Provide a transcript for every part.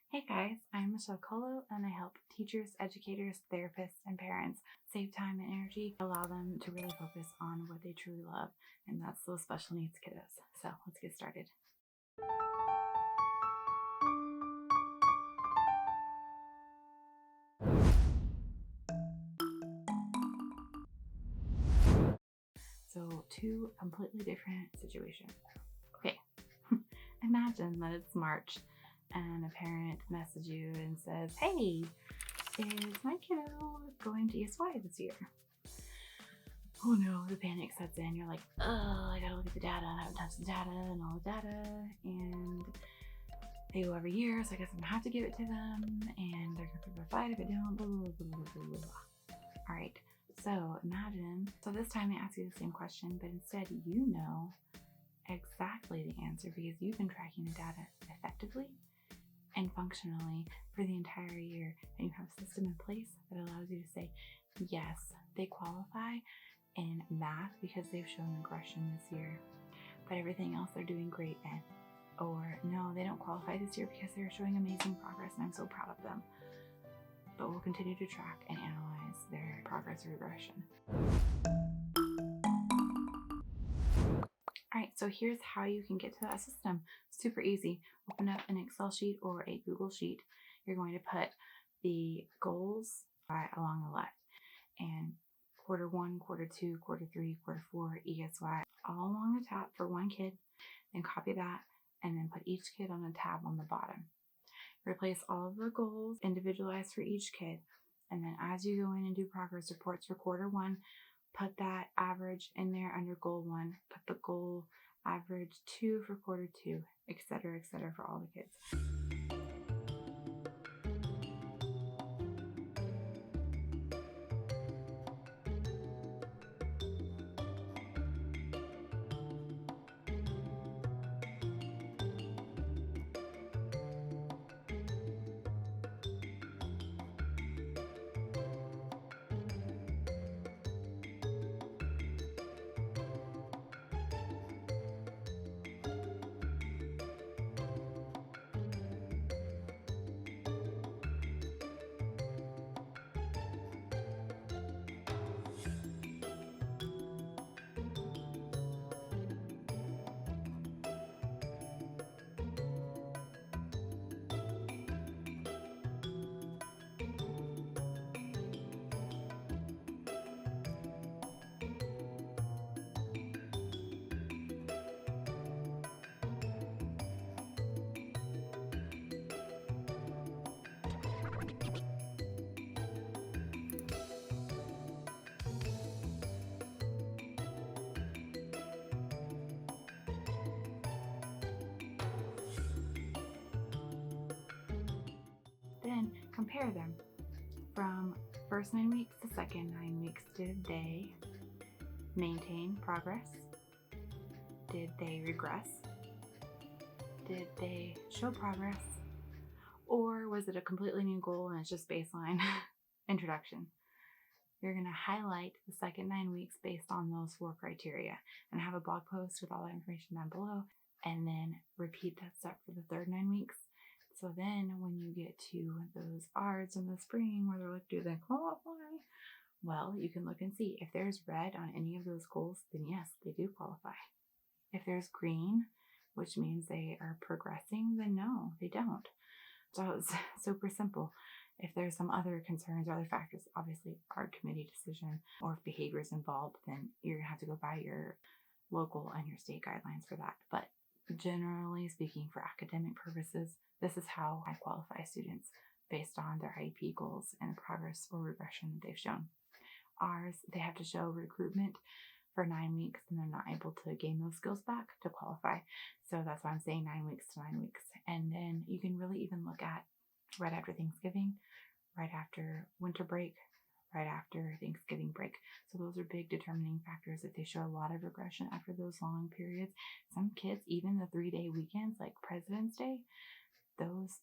Hey guys, I'm Michelle Colo and I help teachers, educators, therapists, and parents save time and energy, allow them to really focus on what they truly love, and that's those special needs kiddos. So let's get started. So two completely different situations. Okay, imagine that it's March and a parent messages you and says, hey, is my kiddo going to ESY this year? Oh no, the panic sets in. You're like, oh, I gotta look at the data. I haven't touched the data and all the data. And they go every year, so I guess I'm gonna have to give it to them. And they're gonna pick a fight if I don't, blah, blah, blah, blah, blah, blah. All right, so imagine, so this time they ask you the same question, but instead you know exactly the answer because you've been tracking the data effectively and functionally for the entire year. And you have a system in place that allows you to say, yes, they qualify in math because they've shown regression this year, but everything else they're doing great in. Or no, they don't qualify this year because they're showing amazing progress and I'm so proud of them. But we'll continue to track and analyze their progress or regression. All right, so here's how you can get to that system. Super easy. Open up an Excel sheet or a Google sheet. You're going to put the goals along the left and Q1, Q2, Q3, Q4, ESY, all along the top for one kid. Then copy that and then put each kid on a tab on the bottom. Replace all of the goals individualized for each kid. And then as you go in and do progress reports for Q1, put that average in there under goal 1, put the goal average 2 for Q2, etc., for all the kids. Then compare them from first 9 weeks to second 9 weeks. Did they maintain progress? Did they regress? Did they show progress? Or was it a completely new goal and it's just baseline introduction? You're going to highlight the second 9 weeks based on those 4 criteria and have a blog post with all that information down below, and then repeat that step for the third 9 weeks. So then when you get to those ARDs in the spring where they're like, do they qualify? Well, you can look and see if there's red on any of those goals, then yes, they do qualify. If there's green, which means they are progressing, then no, they don't. So it's super simple. If there's some other concerns or other factors, obviously ARD committee decision, or if behavior is involved, then you're gonna have to go by your local and your state guidelines for that. But generally speaking, for academic purposes, this is how I qualify students based on their IEP goals and progress or regression that they've shown. Ours, they have to show recruitment for 9 weeks and they're not able to gain those skills back to qualify. So that's why I'm saying 9 weeks to 9 weeks. And then you can really even look at right after Thanksgiving, right after winter break, right after Thanksgiving break. So those are big determining factors if they show a lot of regression after those long periods. Some kids, even the 3-day weekends like President's Day, those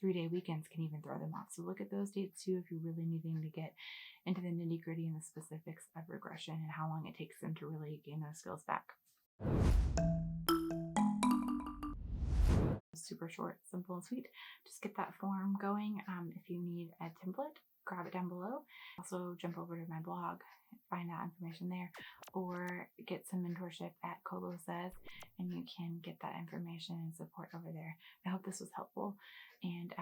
3-day weekends can even throw them off. So look at those dates too if you're really needing to get into the nitty gritty and the specifics of regression and how long it takes them to really gain those skills back. super short, simple, and sweet. Just get that form going. If you need a template, grab it down below. Also jump over to my blog, find out information there, or get some mentorship at Colo Says, and you can get that information and support over there. I hope this was helpful. And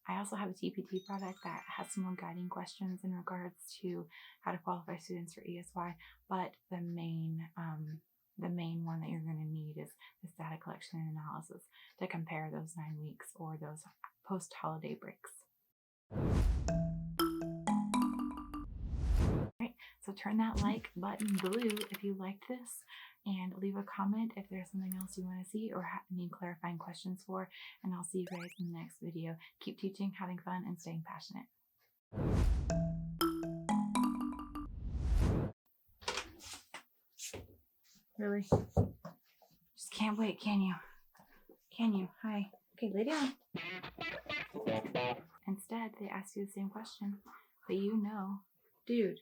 I also have a TPT product that has some more guiding questions in regards to how to qualify students for ESY, but the main one that you're going to need is this data collection and analysis to compare those 9 weeks or those post-holiday breaks. Right, so turn that like button blue if you liked this, and leave a comment if there's something else you want to see or need clarifying questions for, and I'll see you guys in the next video. Keep teaching, having fun, and staying passionate. Really? Just can't wait, can you? Can you? Hi. Okay, lay down. Instead, they ask you the same question, but you know, dude.